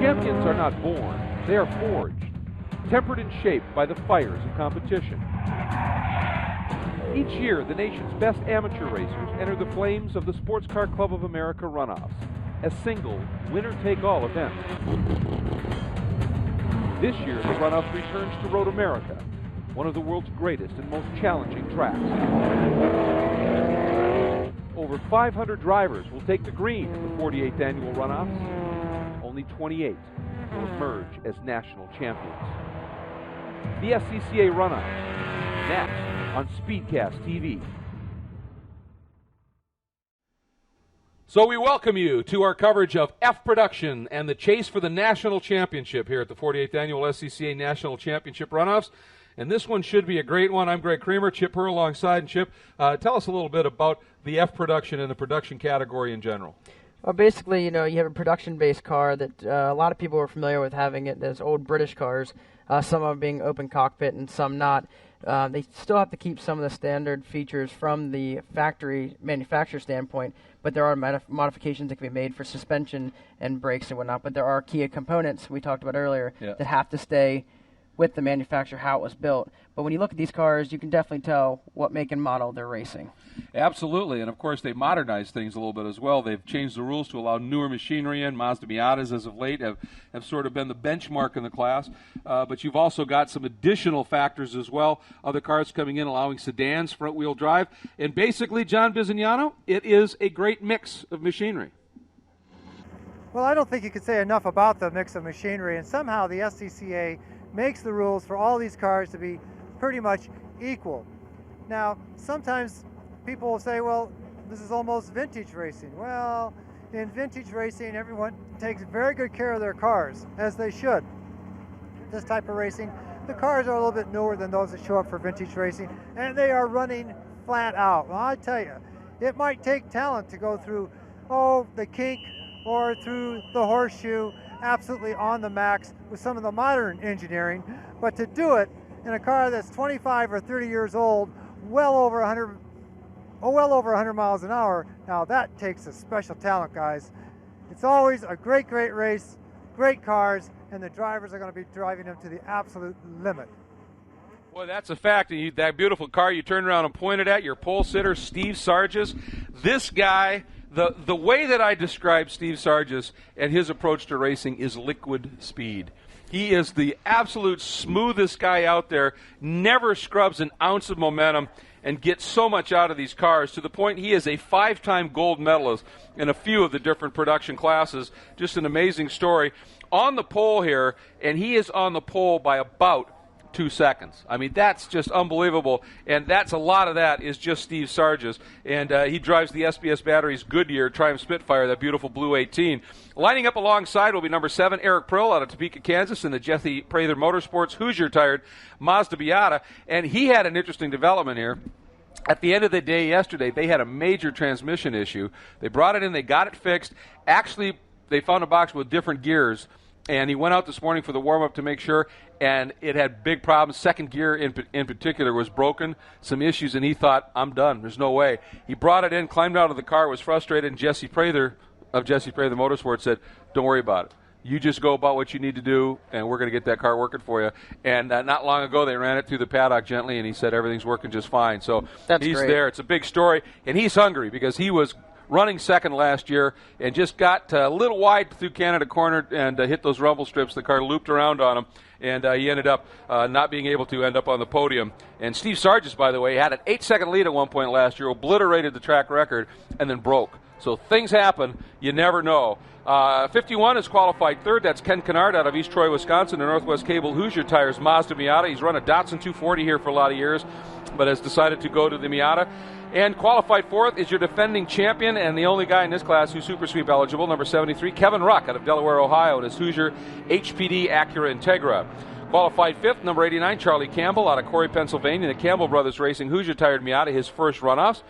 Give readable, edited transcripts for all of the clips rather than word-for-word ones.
Champions are not born, they are forged, tempered and shaped by the fires of competition. Each year, the nation's best amateur racers enter the flames of the Sports Car Club of America Runoffs, a single, winner-take-all event. This year, the Runoffs returns to Road America, one of the world's greatest and most challenging tracks. Over 500 drivers will take the green at the 48th annual Runoffs. Only 28 will emerge as national champions. The SCCA Runoffs, next on Speedcast TV. So we welcome you to our coverage of F Production and the chase for the national championship here at the 48th annual SCCA National Championship Runoffs. And this one should be a great one. I'm Greg Creamer, Chip Herr alongside. And Chip, tell us a little bit about the F Production and the production category in general. Well, basically, you have a production-based car that a lot of people are familiar with having it as old British cars, some of them being open cockpit and some not. They still have to keep some of the standard features from the factory manufacturer standpoint, but there are modifications that can be made for suspension and brakes and whatnot. But there are key components we talked about earlier that have to stay with the manufacturer, how it was built. But when you look at these cars, you can definitely tell what make and model they're racing. Absolutely, and of course they modernized things a little bit as well. They've changed the rules to allow newer machinery in. Mazda Miatas, as of late, have sort of been the benchmark in the class. But you've also got some additional factors as well. Other cars coming in, allowing sedans, front-wheel drive. And basically, John Bizignano, it is a great mix of machinery. Well, I don't think you could say enough about the mix of machinery, and somehow the SCCA makes the rules for all these cars to be pretty much equal. Now, sometimes people will say, well, this is almost vintage racing. Well, in vintage racing, everyone takes very good care of their cars, as they should. This type of racing, the cars are a little bit newer than those that show up for vintage racing, and they are running flat out. Well, I tell you, it might take talent to go through, the kink or through the horseshoe, absolutely on the max with some of the modern engineering, but to do it in a car that's 25 or 30 years old, well over 100 miles an hour, now that takes a special talent, guys. It's always a great race, great cars, and the drivers are going to be driving them to the absolute limit. Boy, that's a fact. That beautiful car you turned around and pointed at, your pole sitter, Steve Sargis. This guy, the way that I describe Steve Sargis and his approach to racing is liquid speed. He is the absolute smoothest guy out there, never scrubs an ounce of momentum, and gets so much out of these cars, to the point he is a 5-time gold medalist in a few of the different production classes. Just an amazing story. On the pole here, and he is on the pole by about 2 seconds. I mean, that's just unbelievable, and a lot of that is just Steve Sargis, and he drives the SBS Batteries Goodyear Triumph Spitfire, that beautiful blue 18. Lining up alongside will be number 7, Eric Prill out of Topeka, Kansas, in the Jesse Prather Motorsports Hoosier-tired Mazda Miata, and he had an interesting development here. At the end of the day yesterday, they had a major transmission issue. They brought it in, they got it fixed. Actually, they found a box with different gears, and he went out this morning for the warm-up to make sure, and it had big problems. Second gear in particular was broken, some issues, and he thought, I'm done. There's no way. He brought it in, climbed out of the car, was frustrated, and Jesse Prather of Jesse Prather Motorsports said, don't worry about it. You just go about what you need to do, and we're going to get that car working for you. And not long ago, they ran it through the paddock gently, and he said everything's working just fine. So he's great. there. It's a big story, and he's hungry because he was running second last year and just got a little wide through Canada Corner and hit those rumble strips. The car looped around on him, and he ended up not being able to end up on the podium. And Steve Sargis, by the way, had an 8-second lead at one point last year, obliterated the track record, and then broke. So things happen. You never know. 51 is qualified third. That's Ken Kennard out of East Troy, Wisconsin, and Northwest Cable Hoosier Tires Mazda Miata. He's run a Datsun 240 here for a lot of years, but has decided to go to the Miata. And qualified fourth is your defending champion and the only guy in this class who's Super Sweep eligible, number 73, Kevin Ruck out of Delaware, Ohio, and his Hoosier HPD Acura Integra. Qualified fifth, number 89, Charlie Campbell out of Corey, Pennsylvania, the Campbell Brothers Racing Hoosier-tired Miata, his first runoffs.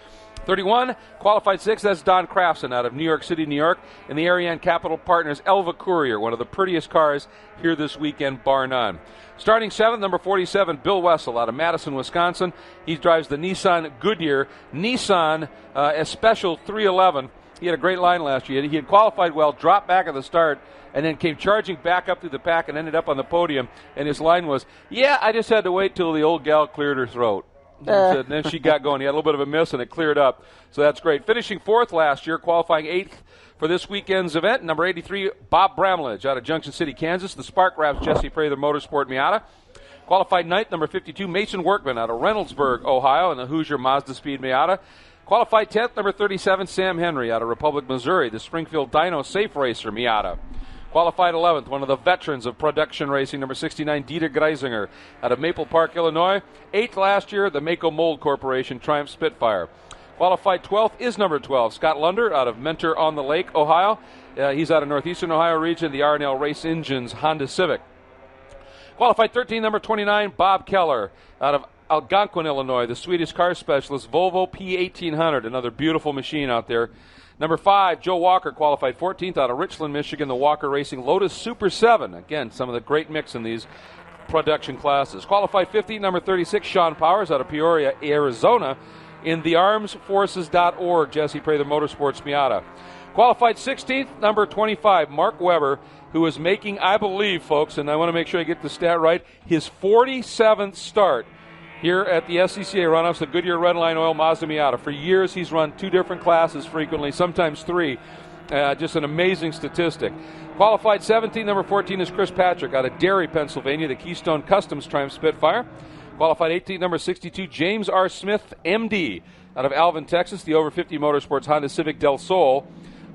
31, qualified sixth, that's Don Crafson out of New York City, New York, and the Ariane Capital Partners Elva Courier, one of the prettiest cars here this weekend, bar none. Starting seventh, number 47, Bill Wessel out of Madison, Wisconsin. He drives the Nissan Goodyear Nissan Especial 311. He had a great line last year. He had qualified well, dropped back at the start, and then came charging back up through the pack and ended up on the podium. And his line was, "Yeah, I just had to wait till the old gal cleared her throat." And then she got going. He had a little bit of a miss, and it cleared up. So that's great. Finishing 4th last year, qualifying 8th for this weekend's event, number 83, Bob Bramlage out of Junction City, Kansas. The Spark Wraps, Jesse Prather Motorsport Miata. Qualified 9th, number 52, Mason Workman out of Reynoldsburg, Ohio, in the Hoosier Mazda Speed Miata. Qualified 10th, number 37, Sam Henry out of Republic, Missouri, the Springfield Dyno Safe Racer Miata. Qualified 11th, one of the veterans of production racing, number 69, Dieter Greisinger out of Maple Park, Illinois. 8th last year, the Mako Mold Corporation Triumph Spitfire. Qualified 12th is number 12, Scott Lunder out of Mentor on the Lake, Ohio. He's out of Northeastern Ohio region, the R&L Race Engines Honda Civic. Qualified 13, number 29, Bob Keller out of Algonquin, Illinois, the Swedish car specialist, Volvo P1800, another beautiful machine out there. Number 5, Joe Walker, qualified 14th out of Richland, Michigan, the Walker Racing Lotus Super 7. Again, some of the great mix in these production classes. Qualified 15th, number 36, Sean Powers out of Peoria, Arizona, in the armsforces.org, Jesse Prather Motorsports Miata. Qualified 16th, number 25, Mark Weber, who is making, I believe, folks, and I want to make sure I get the stat right, his 47th start here at the SCCA Runoffs, the Goodyear Redline Oil Mazda Miata. For years, he's run 2 different classes frequently, sometimes 3. Just an amazing statistic. Qualified 17th, number 14 is Chris Patrick out of Derry, Pennsylvania, the Keystone Customs Triumph Spitfire. Qualified 18th, number 62, James R. Smith, MD, out of Alvin, Texas, the over 50 Motorsports Honda Civic Del Sol.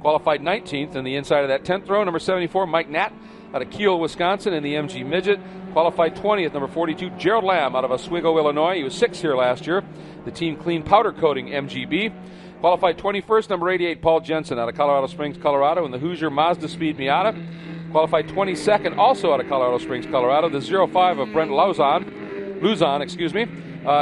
Qualified 19th in the inside of that 10th row, number 74, Mike Natt out of Kiel, Wisconsin, in the MG Midget. Qualified 20th, number 42, Gerald Lamb out of Oswego, Illinois. He was 6th here last year. The Team Clean Powder Coating MGB. Qualified 21st, number 88, Paul Jensen out of Colorado Springs, Colorado, in the Hoosier Mazda Speed Miata. Qualified 22nd, also out of Colorado Springs, Colorado, the 05 of Brent Luzon, excuse me.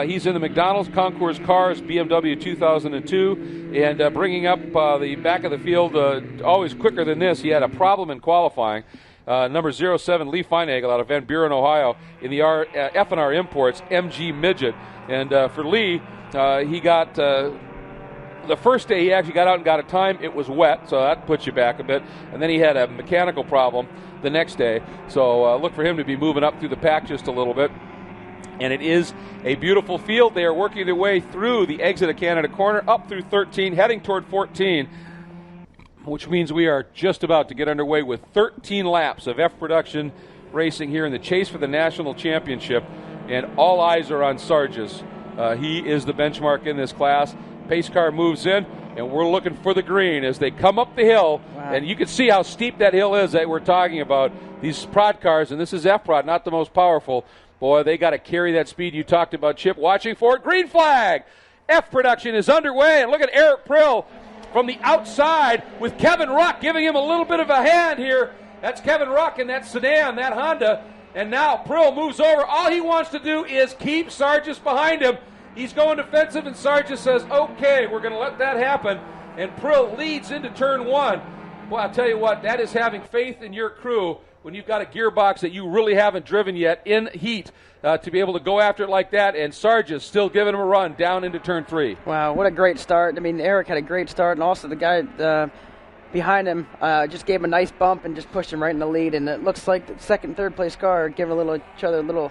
He's in the McDonald's Concours Cars BMW 2002, and bringing up the back of the field always quicker than this. He had a problem in qualifying. Number 07, Lee Feinagel out of Van Buren, Ohio, in the F&R Imports MG Midget. And for Lee, he got the first day he actually got out and got a time. It was wet, so that puts you back a bit. And then he had a mechanical problem the next day. So look for him to be moving up through the pack just a little bit. And it is a beautiful field. They are working their way through the exit of Canada Corner, up through 13, heading toward 14, which means we are just about to get underway with 13 laps of F Production racing here in the chase for the national championship. And all eyes are on Sargis. He is the benchmark in this class. Pace car moves in, and we're looking for the green as they come up the hill. Wow. And you can see how steep that hill is that we're talking about. These prod cars, and this is F-Prod, not the most powerful. Boy, they got to carry that speed you talked about, Chip. Watching for it. Green flag. F Production is underway. And look at Eric Prill from the outside with Kevin Ruck giving him a little bit of a hand here. That's Kevin Ruck in that sedan, that Honda. And now Prill moves over. All he wants to do is keep Sargis behind him. He's going defensive, and Sargis says, okay, we're going to let that happen. And Prill leads into turn 1. Boy, I'll tell you what, that is having faith in your crew when you've got a gearbox that you really haven't driven yet in heat to be able to go after it like that. And Sargis still giving him a run down into turn 3. Wow, what a great start. I mean, Eric had a great start, and also the guy behind him just gave him a nice bump and just pushed him right in the lead. And it looks like the second and third place car giving each other a little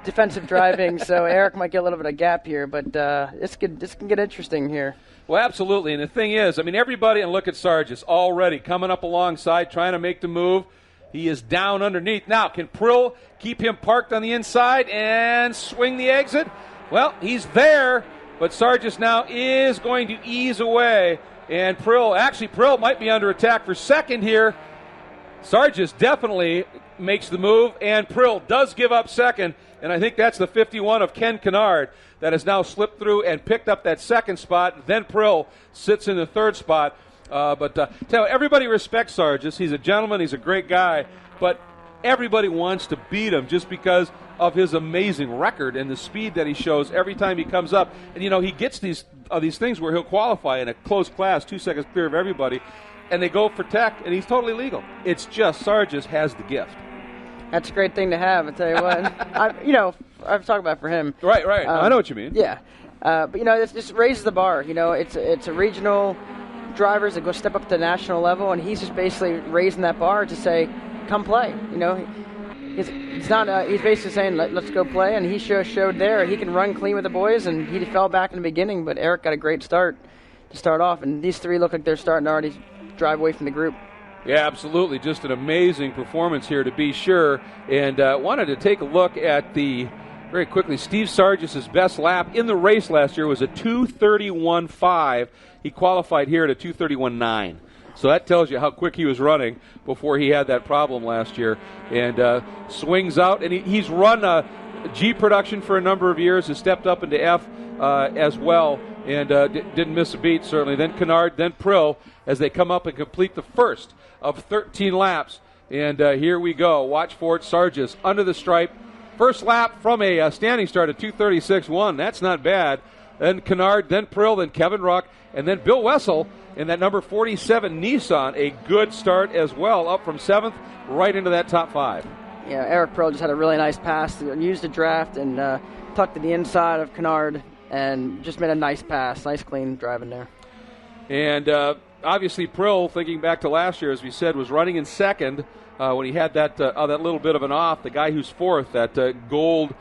defensive driving, so Eric might get a little bit of gap here, but this can get interesting here. Well, absolutely, and the thing is, I mean, everybody, and look at Sargis already coming up alongside, trying to make the move. He is down underneath. Now, can Prill keep him parked on the inside and swing the exit? Well, he's there, but Sargis now is going to ease away, and Prill might be under attack for second here. Sargis definitely makes the move, and Prill does give up second, and I think that's the 51 of Ken Kennard that has now slipped through and picked up that second spot. Then Prill sits in the third spot. Everybody respects Sargis. He's a gentleman. He's a great guy. But everybody wants to beat him just because of his amazing record and the speed that he shows every time he comes up. And, he gets these things where he'll qualify in a close class, 2 seconds clear of everybody, and they go for tech, and he's totally legal. It's just Sargis has the gift. That's a great thing to have, I tell you what. I've talked about it for him. Right. I know what you mean. Yeah. But, this raises the bar. It's a regional drivers that go step up to the national level, and he's just basically raising that bar to say, come play. He's not. He's basically saying, let's go play, and he showed there he can run clean with the boys, and he fell back in the beginning, but Eric got a great start to start off, and these three look like they're starting to already drive away from the group. Yeah, absolutely. Just an amazing performance here to be sure, and wanted to take a look at very quickly, Steve Sargis' best lap in the race last year was a 2:31.5. He qualified here at a 2:31.9. So that tells you how quick he was running before he had that problem last year. And swings out, and he's run G production for a number of years, has stepped up into F as well, and didn't miss a beat, certainly. Then Kennard, then Prill, as they come up and complete the first of 13 laps. And here we go. Watch for it. Sargis under the stripe. First lap from a standing start at 2:36.1. That's not bad. Then Kennard, then Prill, then Kevin Ruck, and then Bill Wessel in that number 47 Nissan. A good start as well, up from 7th right into that top 5. Yeah, Eric Prill just had a really nice pass, used the draft and tucked to the inside of Kennard and just made a nice pass. Nice, clean driving there. And obviously Prill, thinking back to last year, as we said, was running in second when he had that little bit of an off. The guy who's fourth, that gold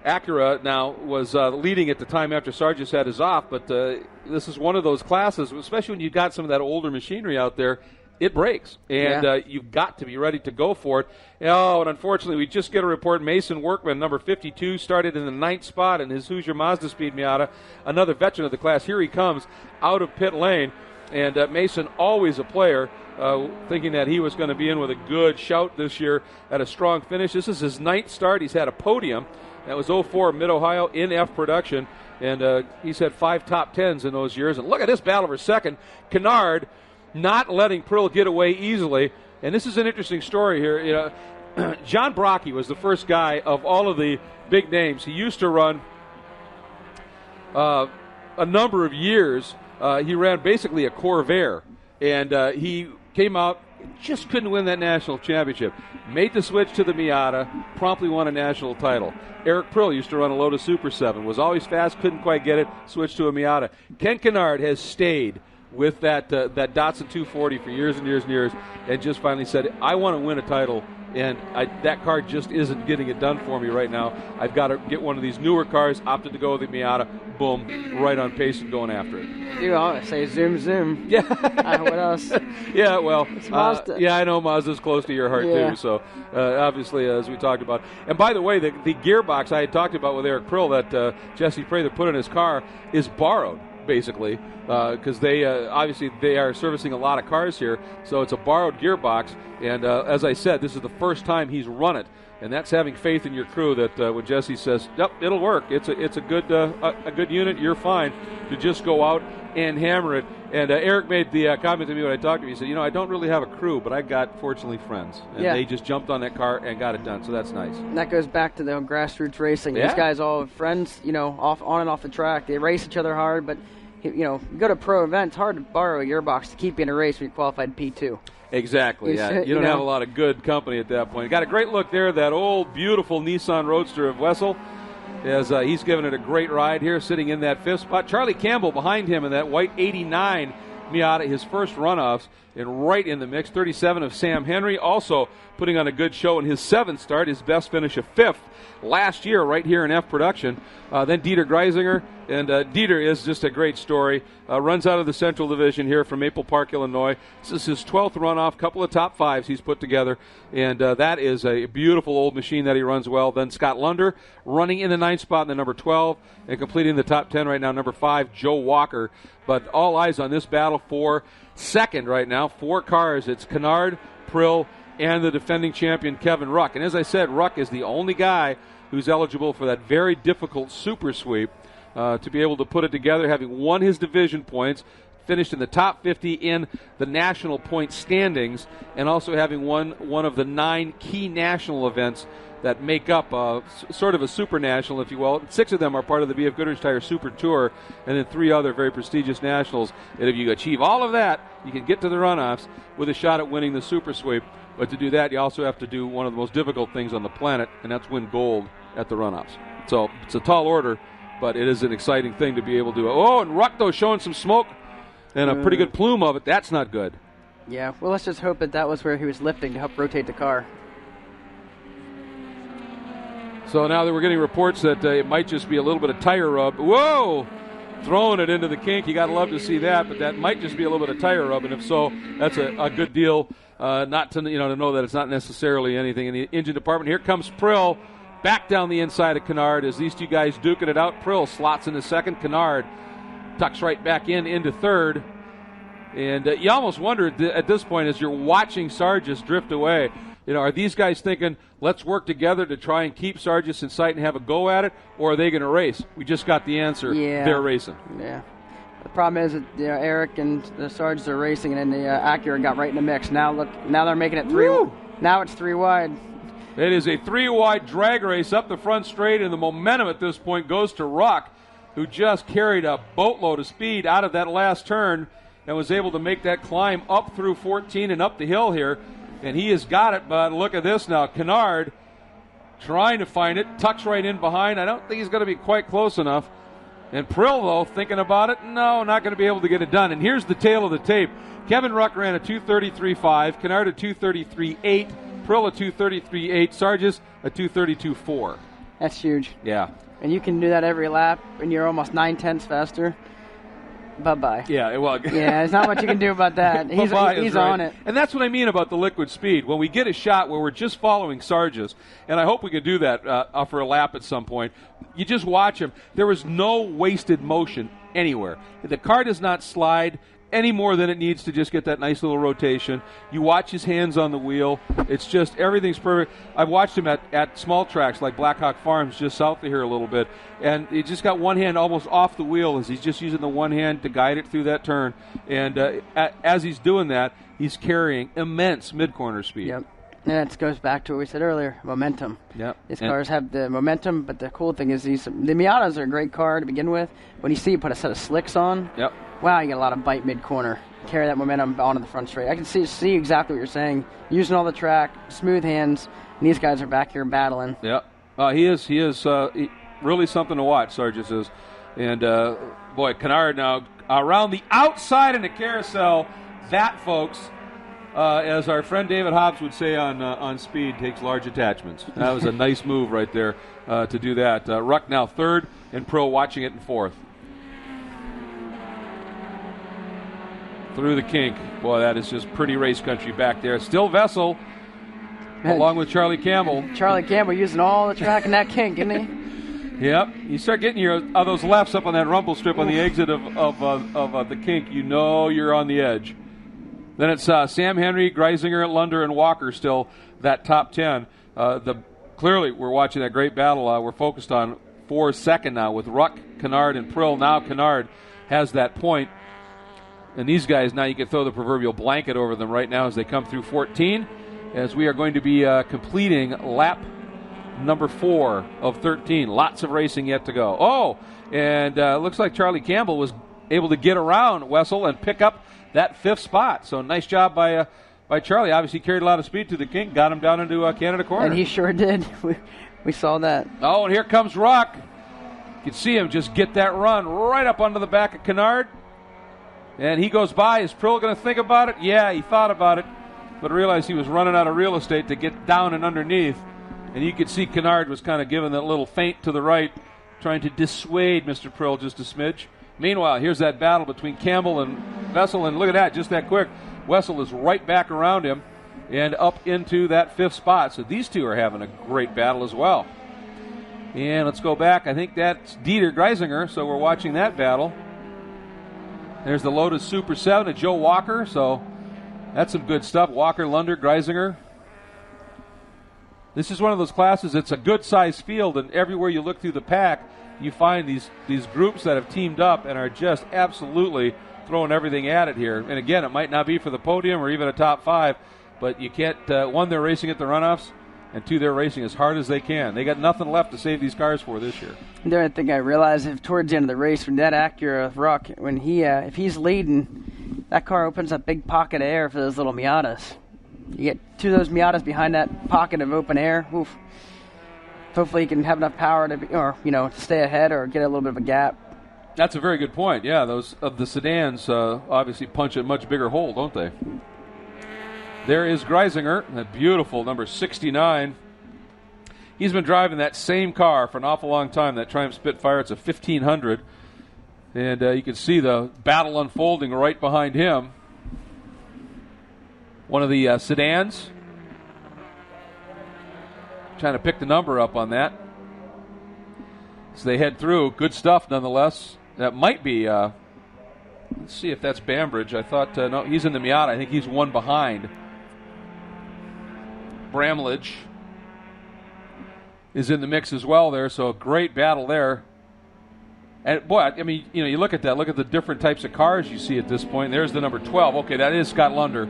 Acura now, was leading at the time after Sargis had his off. But this is one of those classes, especially when you've got some of that older machinery out there, it breaks. And you've got to be ready to go for it. Oh, and unfortunately, we just get a report. Mason Workman, number 52, started in the 9th spot in his Hoosier Mazda Speed Miata. Another veteran of the class. Here he comes out of pit lane. And Mason, always a player, thinking that he was going to be in with a good shout this year at a strong finish. This is his 9th start. He's had a podium. That was 04 Mid-Ohio in F production. And he's had 5 top 10s in those years. And look at this battle for second. Kennard not letting Prill get away easily. And this is an interesting story here. John Brocky was the first guy of all of the big names. He used to run a number of years. He ran basically a Corvair, and he came out, just couldn't win that national championship. Made the switch to the Miata, promptly won a national title. Eric Prill used to run a Lotus Super 7, was always fast, couldn't quite get it, switched to a Miata. Ken Kennard has stayed with that Datsun 240 for years and years and years, and just finally said, I want to win a title, and that car just isn't getting it done for me right now. I've got to get one of these newer cars, opted to go with the Miata, boom, right on pace and going after it. Dude, I say zoom. Yeah. What else? Yeah, well, it's Mazda. Yeah, I know Mazda's close to your heart too, so obviously, as we talked about. And by the way, the gearbox I had talked about with Eric Prill that Jesse Prather put in his car is borrowed, basically, because they obviously they are servicing a lot of cars here, so it's a borrowed gearbox. And as I said, this is the first time he's run it, and that's having faith in your crew. That when Jesse says, "Yep, it'll work. It's a good unit. You're fine," to just go out and hammer it. And Eric made the comment to me when I talked to him. He said, I don't really have a crew, but I got, fortunately, friends. And they just jumped on that car and got it done, so that's nice. And that goes back to the grassroots racing. Yeah. These guys all have friends, on and off the track. They race each other hard, but, you go to pro events, it's hard to borrow a gearbox to keep you in a race when you're qualified P2. Exactly, yeah. You don't have a lot of good company at that point. Got a great look there, that old, beautiful Nissan Roadster of Wessel, as he's giving it a great ride here, sitting in that 5th spot. Charlie Campbell behind him in that white 89 Miata, his first runoffs, and right in the mix. 37 of Sam Henry, also putting on a good show in his 7th start, his best finish of 5th last year right here in F production. Then Dieter Greisinger, and Dieter is just a great story. Runs out of the Central Division here from Maple Park, Illinois. This is his 12th runoff, couple of top 5s he's put together, and that is a beautiful old machine that he runs well. Then Scott Lunder running in the 9th spot in the number 12 and completing the top 10 right now, number 5, Joe Walker. But all eyes on this battle for second right now. 4 cars. It's Kennard, Prill, and the defending champion Kevin Ruck. And as I said, Ruck is the only guy who's eligible for that very difficult super sweep to be able to put it together, having won his division points, finished in the top 50 in the national point standings, and also having won one of the 9 key national events that make up sort of a super national, if you will. 6 of them are part of the B.F. Goodrich Tire Super Tour, and then 3 other very prestigious nationals. And if you achieve all of that, you can get to the runoffs with a shot at winning the super sweep. But to do that, you also have to do one of the most difficult things on the planet, and that's win gold at the runoffs. So it's a tall order, but it is an exciting thing to be able to do. Oh, and Ruck, though, showing some smoke and a pretty good plume of it. That's not good. Yeah, well, let's just hope that was where he was lifting to help rotate the car. So now that we're getting reports that it might just be a little bit of tire rub. Whoa! Throwing it into the kink. You got to love to see that, but that might just be a little bit of tire rub, and if so, that's a good deal. Not to to know that it's not necessarily anything in the engine department. Here comes Prill back down the inside of Kennard as these two guys duking it out. Prill slots into second. Kennard tucks right back into third. And you almost wonder at this point as you're watching Sargis drift away, are these guys thinking, let's work together to try and keep Sargis in sight and have a go at it, or are they going to race? We just got the answer. Yeah. They're racing. Yeah. The problem is that Eric and the Sargis are racing, and then the Acura got right in the mix. Now they're making it three. Woo! Now it's 3 wide. It is a 3-wide drag race up the front straight, and the momentum at this point goes to Ruck, who just carried a boatload of speed out of that last turn and was able to make that climb up through 14 and up the hill here. And he has got it, but look at this now. Kennard trying to find it, tucks right in behind. I don't think he's going to be quite close enough. And Prill, though, thinking about it, no, not going to be able to get it done. And here's the tail of the tape. Kevin Ruck ran a 2:33.5, Kennard a 2:33.8, Prill a 2:33.8, Sargis a 2:32.4. That's huge. Yeah. And you can do that every lap, and you're almost 9/10 faster. Bye-bye. Yeah, well. Yeah, there's not much you can do about that. He's right. on it. And that's what I mean about the liquid speed. When we get a shot where we're just following Sargis, and I hope we can do that for a lap at some point, you just watch him. There was no wasted motion anywhere. The car does not slide any more than it needs to just get that nice little rotation. You watch his hands on the wheel. It's just everything's perfect. I've watched him at small tracks like Blackhawk Farms just south of here a little bit, and he just got one hand almost off the wheel as he's just using the one hand to guide it through that turn. And as he's doing that, he's carrying immense mid-corner speed. Yep. And that goes back to what we said earlier, momentum. Yep. These cars have the momentum, but the cool thing is the Miatas are a great car to begin with. When you see you put a set of slicks on, yep. Wow, you get a lot of bite mid-corner. Carry that momentum onto the front straight. I can see exactly what you're saying. Using all the track, smooth hands, and these guys are back here battling. Yeah, he is really something to watch, Sargis is. And, boy, Kennard now around the outside in the carousel. That, folks, as our friend David Hobbs would say on speed, takes large attachments. That was a nice move right there to do that. Ruck now third, and Pro watching it in fourth. Through the kink. Boy, that is just pretty race country back there. Still Vessel, along with Charlie Campbell. Charlie Campbell using all the track in that kink, isn't he? Yep. You start getting those lefts up on that rumble strip on the exit of the kink, you're on the edge. Then it's Sam Henry, Greisinger, Lunder, and Walker still that top 10. Clearly, we're watching that great battle. We're focused on 4 second now with Ruck, Kennard, and Prill. Now Kennard has that point. And these guys, now you can throw the proverbial blanket over them right now as they come through 14, as we are going to be completing lap number 4 of 13. Lots of racing yet to go. Oh, and looks like Charlie Campbell was able to get around Wessel and pick up that 5th spot. So nice job by Charlie. Obviously carried a lot of speed to the kink, got him down into Canada corner. And he sure did. We saw that. Oh, and here comes Ruck. You can see him just get that run right up onto the back of Kennard. And he goes by. Is Prill going to think about it? Yeah, he thought about it, but realized he was running out of real estate to get down and underneath. And you could see Kennard was kind of giving that little feint to the right, trying to dissuade Mr. Prill just a smidge. Meanwhile, here's that battle between Campbell and Vessel, and look at that, just that quick. Wessel is right back around him and up into that 5th spot. So these two are having a great battle as well. And let's go back. I think that's Dieter Greisinger, so we're watching that battle. There's the Lotus Super 7 of Joe Walker, so that's some good stuff. Walker, Lunder, Greisinger. This is one of those classes, it's a good-sized field, and everywhere you look through the pack, you find these groups that have teamed up and are just absolutely throwing everything at it here. And again, it might not be for the podium or even a top 5, but you can't, one, they're racing at the runoffs, and 2, they're racing as hard as they can. They got nothing left to save these cars for this year. The other thing I realized is towards the end of the race, when that Acura Ruck, when if he's leading, that car opens up big pocket of air for those little Miatas. You get 2 of those Miatas behind that pocket of open air. Oof. Hopefully he can have enough power to stay ahead or get a little bit of a gap. That's a very good point. Yeah, those of the sedans obviously punch a much bigger hole, don't they? There is Greisinger, that beautiful number 69. He's been driving that same car for an awful long time, that Triumph Spitfire. It's a 1500. And you can see the battle unfolding right behind him. One of the sedans. Trying to pick the number up on that. So they head through. Good stuff, nonetheless. That might be, let's see if that's Bambridge. I thought, no, he's in the Miata. I think he's one behind. Bramlage is in the mix as well there, so a great battle there. And boy, I mean, you know, you look at that, look at the different types of cars you see at this point. There's the number 12. Okay, that is Scott Lunder.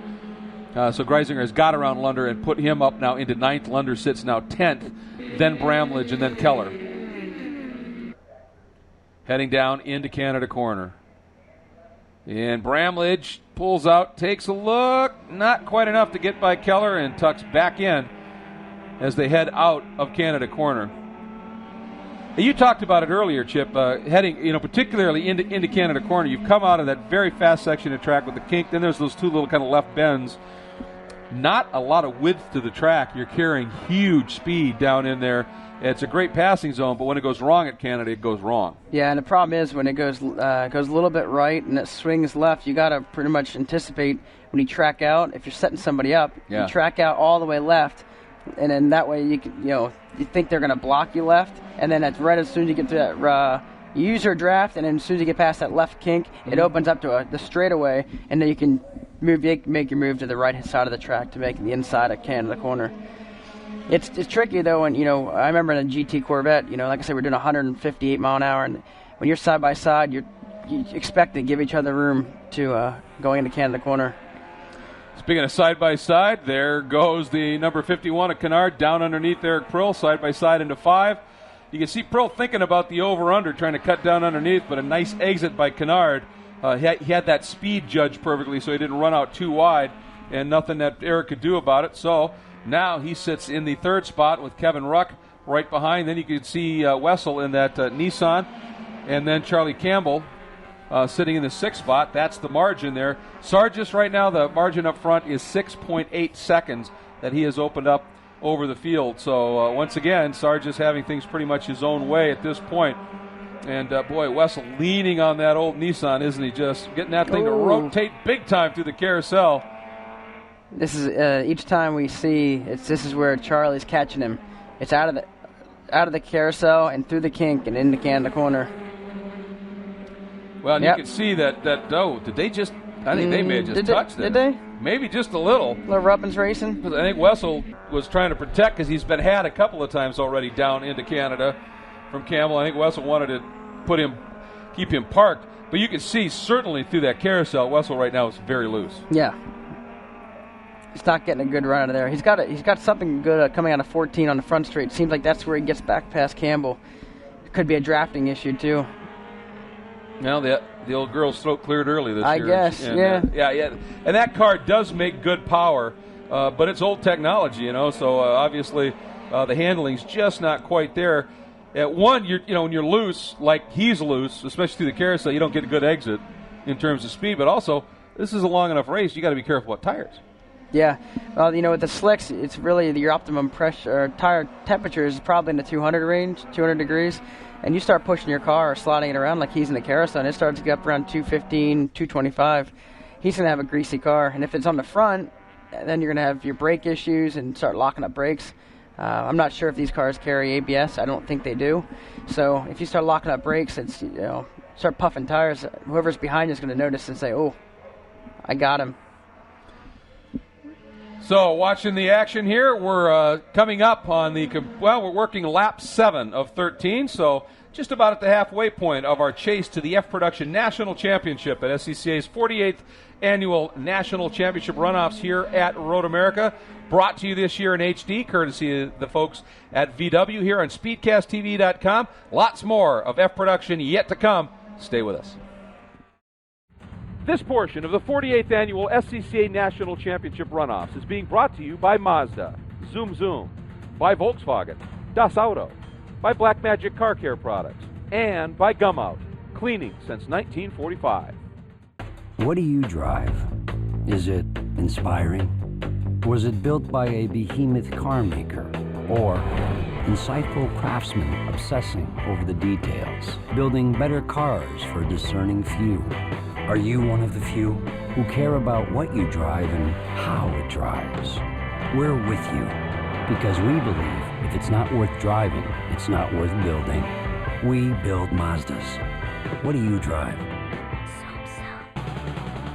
So Greisinger has got around Lunder and put him up now into 9th. Lunder sits now 10th, then Bramlage, and then Keller. Heading down into Canada Corner. And Bramlage pulls out, takes a look, not quite enough to get by Keller, and tucks back in as they head out of Canada Corner. You talked about it earlier, Chip, heading, you know, particularly into Canada Corner. You've come out of that very fast section of track with the kink. Then there's those two little kind of left bends. Not a lot of width to the track. You're carrying huge speed down in there. It's a great passing zone, but when it goes wrong at Canada, it goes wrong. Yeah, and the problem is when it goes a little bit right and it swings left, you got to pretty much anticipate when you track out. If you're setting somebody up, you track out all the way left, and then that way you can, you know, you think they're going to block you left, and then that's right as soon as you get to that, you use your draft, and then as soon as you get past that left kink, it opens up to the straightaway, and then you can make your move to the right side of the track to make the inside of Canada Corner. It's tricky though, and you know, I remember in a GT Corvette, you know, like I said, we're doing 158 mile an hour, and when you're side by side, you expect to give each other room to going into Canada Corner. Speaking of side by side, there goes the number 51 of Kennard down underneath Eric Prill, side by side into 5. You can see Prill thinking about the over-under, trying to cut down underneath, but a nice exit by Kennard. He had that speed judged perfectly, so he didn't run out too wide, and nothing that Eric could do about it. So now he sits in the 3rd spot with Kevin Ruck right behind. Then you can see Wessel in that Nissan, and then Charlie Campbell sitting in the 6th spot. That's the margin there. Sargis right now, the margin up front is 6.8 seconds that he has opened up over the field. So once again, Sargis having things pretty much his own way at this point. And boy, Wessel leaning on that old Nissan, isn't he? Just getting that thing to rotate big time through the carousel. This is each time we see this is where Charlie's catching him. It's out of the carousel and through the kink and into Canada Corner. Well, and you can see that did they just? I think they may have just touched it. Did they? Maybe just a little. Little Ruppins racing. I think Wessel was trying to protect because he's been had a couple of times already down into Canada from Campbell. I think Wessel wanted to keep him parked. But you can see certainly through that carousel, Wessel right now is very loose. Yeah. He's not getting a good run out of there. He's got something good coming out of 14 on the front straight. Seems like that's where he gets back past Campbell. It could be a drafting issue too. Well, the old girl's throat cleared early this year. I guess, and, yeah. And that car does make good power, but it's old technology, you know. So obviously, the handling's just not quite there. At one, when you're loose, like he's loose, especially through the carousel, you don't get a good exit in terms of speed. But also, this is a long enough race. You got to be careful about tires. Yeah, well, with the slicks, it's really your optimum pressure or tire temperature is probably in the 200 range, 200 degrees. And you start pushing your car or sliding it around like he's in the carousel, and it starts to get up around 215, 225. He's going to have a greasy car. And if it's on the front, then you're going to have your brake issues and start locking up brakes. I'm not sure if these cars carry ABS. I don't think they do. So if you start locking up brakes, it's start puffing tires. Whoever's behind you is going to notice and say, "Oh, I got him." So watching the action here, we're coming up on we're working lap 7 of 13, so just about at the halfway point of our chase to the F Production National Championship at SCCA's 48th Annual National Championship Runoffs here at Road America. Brought to you this year in HD, courtesy of the folks at VW here on SpeedcastTV.com. Lots more of F Production yet to come. Stay with us. This portion of the 48th Annual SCCA National Championship Runoffs is being brought to you by Mazda, Zoom Zoom, by Volkswagen, Das Auto, by Blackmagic Car Care Products, and by Gum Out, cleaning since 1945. What do you drive? Is it inspiring? Was it built by a behemoth car maker? Or insightful craftsmen obsessing over the details, building better cars for a discerning few? Are you one of the few who care about what you drive and how it drives? We're with you because we believe if it's not worth driving, it's not worth building. We build Mazdas. What do you drive?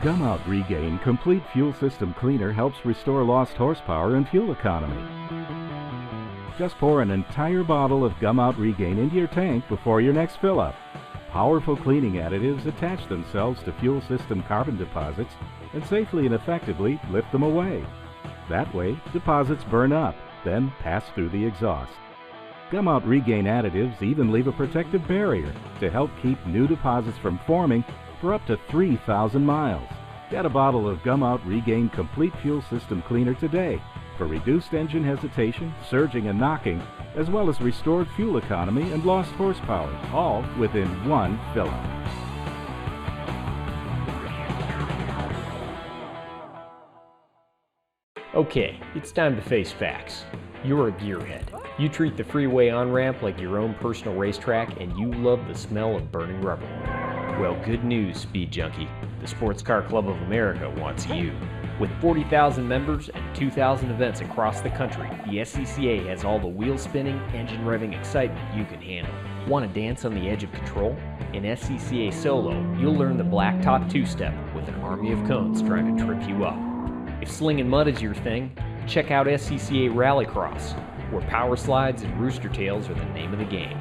Gum Out Regain Complete Fuel System Cleaner helps restore lost horsepower and fuel economy. Just pour an entire bottle of Gum Out Regain into your tank before your next fill-up. Powerful cleaning additives attach themselves to fuel system carbon deposits and safely and effectively lift them away. That way, deposits burn up, then pass through the exhaust. Gum Out Regain additives even leave a protective barrier to help keep new deposits from forming for up to 3,000 miles. Get a bottle of Gum Out Regain Complete Fuel System Cleaner today for reduced engine hesitation, surging and knocking, as well as restored fuel economy and lost horsepower, all within one fill-up. Okay, it's time to face facts. You're a gearhead. You treat the freeway on-ramp like your own personal racetrack, and you love the smell of burning rubber. Well, good news, Speed Junkie. The Sports Car Club of America wants you. With 40,000 members and 2,000 events across the country, the SCCA has all the wheel-spinning, engine-revving excitement you can handle. Want to dance on the edge of control? In SCCA Solo, you'll learn the blacktop two-step with an army of cones trying to trip you up. If slinging mud is your thing, check out SCCA Rallycross, where power slides and rooster tails are the name of the game.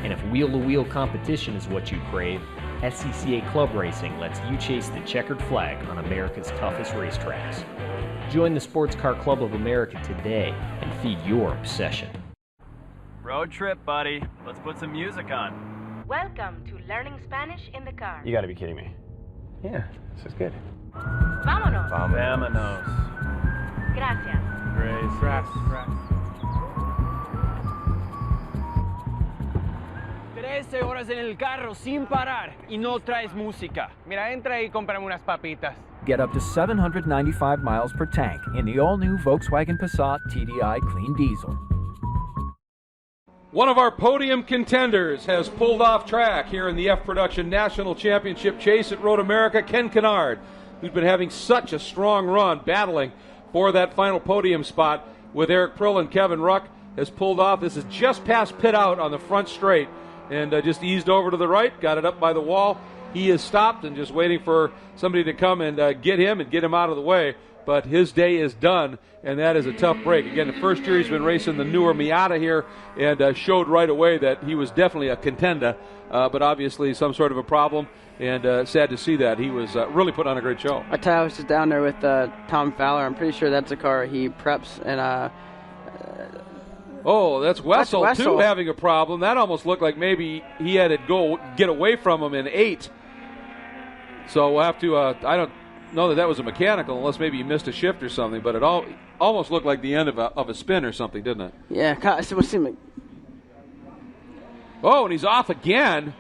And if wheel-to-wheel competition is what you crave, SCCA Club Racing lets you chase the checkered flag on America's toughest racetracks. Join the Sports Car Club of America today and feed your obsession. Road trip, buddy. Let's put some music on. Welcome to Learning Spanish in the Car. You gotta be kidding me. Yeah, this is good. Vámonos. Vámonos. Gracias. Gracias. 13 horas en el carro sin parar y no traes música. Mira, entra y cómprame unas papitas. Get up to 795 miles per tank in the all-new Volkswagen Passat TDI Clean Diesel. One of our podium contenders has pulled off track here in the F Production National Championship chase at Road America. Ken Kennard, who's been having such a strong run battling for that final podium spot with Eric Prill and Kevin Ruck, has pulled off. This is just past pit out on the front straight and just eased over to the right, got it up by the wall. He is stopped and just waiting for somebody to come and get him out of the way. But his day is done, and that is a tough break. Again, the first year he's been racing the newer Miata here and showed right away that he was definitely a contender, but obviously some sort of a problem, and sad to see that. He was really put on a great show. I tell you, I was just down there with Tom Fowler. I'm pretty sure that's a car he preps, and oh, that's Wessel, Wessel, too, having a problem. That almost looked like maybe he had to go get away from him in 8. So we'll have to, I don't know that was a mechanical, unless maybe he missed a shift or something, but it almost looked like the end of a spin or something, didn't it? yeah, so we'll see. Oh, and he's off again.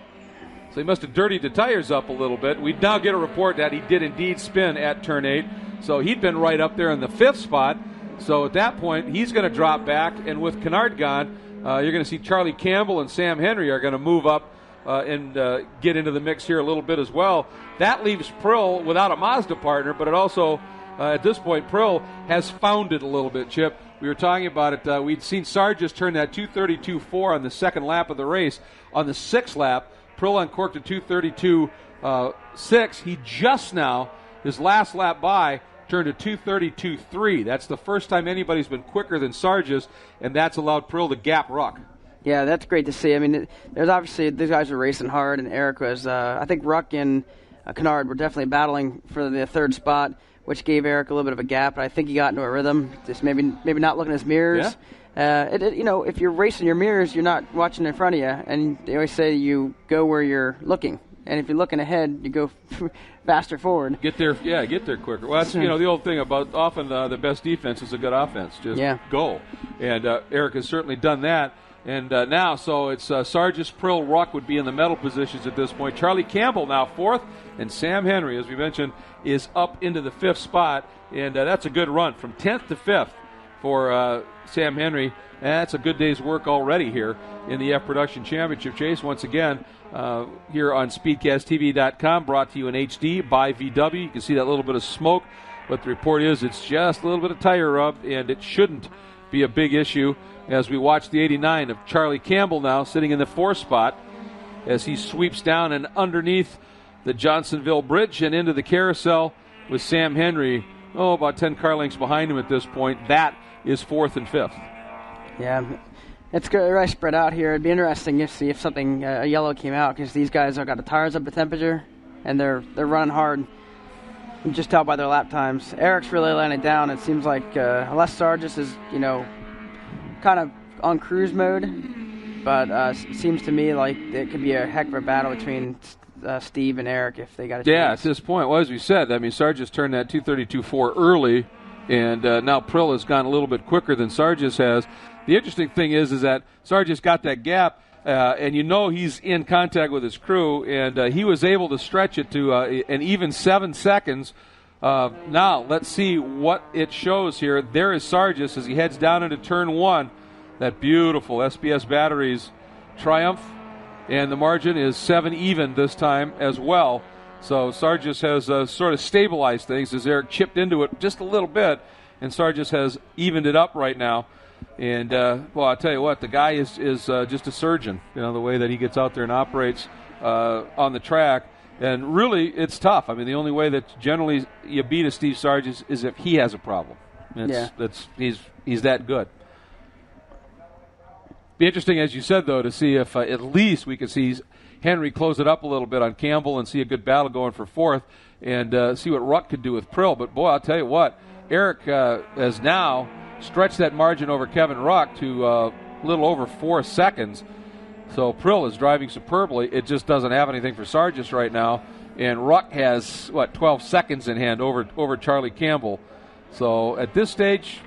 So he must have dirtied the tires up a little bit. We now get a report that he did indeed spin at turn 8. So he'd been right up there in the 5th spot. So at that point, he's going to drop back. And with Kennard gone, you're going to see Charlie Campbell and Sam Henry are going to move up and get into the mix here a little bit as well. That leaves Prill without a Mazda partner, but it also, at this point, Prill has found it a little bit, Chip. We were talking about it. We'd seen Sargis turn that 232.4 on the second lap of the race. On the 6th lap, Prill uncorked a 232.6. He just now, his last lap by, turned a 232.3. That's the first time anybody's been quicker than Sargis, and that's allowed Prill to gap Ruck. Yeah, that's great to see. I mean, there's obviously, these guys were racing hard, and Eric was, I think Ruck and Kennard were definitely battling for the 3rd spot, which gave Eric a little bit of a gap, but I think he got into a rhythm, just maybe not looking at his mirrors. Yeah. If you're racing your mirrors, you're not watching in front of you, and they always say you go where you're looking. And if you're looking ahead, you go faster forward. Get there quicker. Well, that's the old thing about often the best defense is a good offense. Just go. And Eric has certainly done that. And now, so it's Sargis, Prill, Ruck would be in the medal positions at this point. Charlie Campbell now 4th, and Sam Henry, as we mentioned, is up into the 5th spot. And that's a good run from 10th to 5th for Sam Henry. And that's a good day's work already here in the F Production Championship chase. Once again, here on SpeedcastTV.com, brought to you in HD by VW. You can see that little bit of smoke, but the report is it's just a little bit of tire rub, and it shouldn't be a big issue. As we watch the 89 of Charlie Campbell now sitting in the 4th spot as he sweeps down and underneath the Johnsonville Bridge and into the carousel with Sam Henry, about 10 car lengths behind him at this point. That is 4th and 5th. Yeah, it's good, right spread out here. It'd be interesting to see if something a yellow came out, because these guys have got the tires up to temperature and they're running hard. You can just tell by their lap times. Eric's really laying it down. It seems like unless Sargis is kind of on cruise mode, but it seems to me like it could be a heck of a battle between Steve and Eric if they got a chance. Yeah, at this point, well, as we said, Sargis turned that 232.4 early, and now Prill has gone a little bit quicker than Sargis has. The interesting thing is that Sargis got that gap, and he's in contact with his crew, and he was able to stretch it to an even 7 seconds. Now, let's see what it shows here. There is Sargis as he heads down into turn 1. That beautiful SBS Batteries Triumph. And the margin is 7 even this time as well. So Sargis has sort of stabilized things as Eric chipped into it just a little bit. And Sargis has evened it up right now. And, I'll tell you what, the guy is just a surgeon. The way that he gets out there and operates on the track. And really, it's tough. The only way that generally you beat a Steve Sargis is if he has a problem. He's that good. Be interesting, as you said, though, to see if at least we could see Henry close it up a little bit on Campbell and see a good battle going for 4th and see what Ruck could do with Prill. But, boy, I'll tell you what, Eric has now stretched that margin over Kevin Ruck to a little over 4 seconds. So Prill is driving superbly. It just doesn't have anything for Sargis right now. And Ruck has, 12 seconds in hand over Charlie Campbell. So at this stage,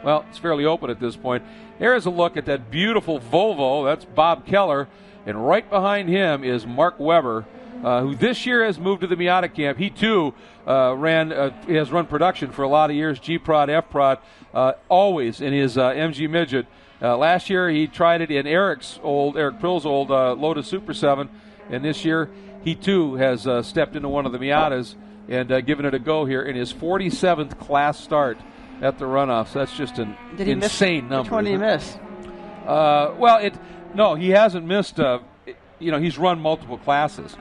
it's fairly open at this point. Here's a look at that beautiful Volvo. That's Bob Keller. And right behind him is Mark Webber, who this year has moved to the Miata camp. He, too, has run production for a lot of years, G-Prod, F-Prod, always in his MG Midget. Last year he tried it in Eric Prill's old Lotus Super 7. And this year he, too, has stepped into one of the Miatas and given it a go here in his 47th class start at the Runoffs. That's just an insane number. Which one did he miss? No, he hasn't missed. He's run multiple classes,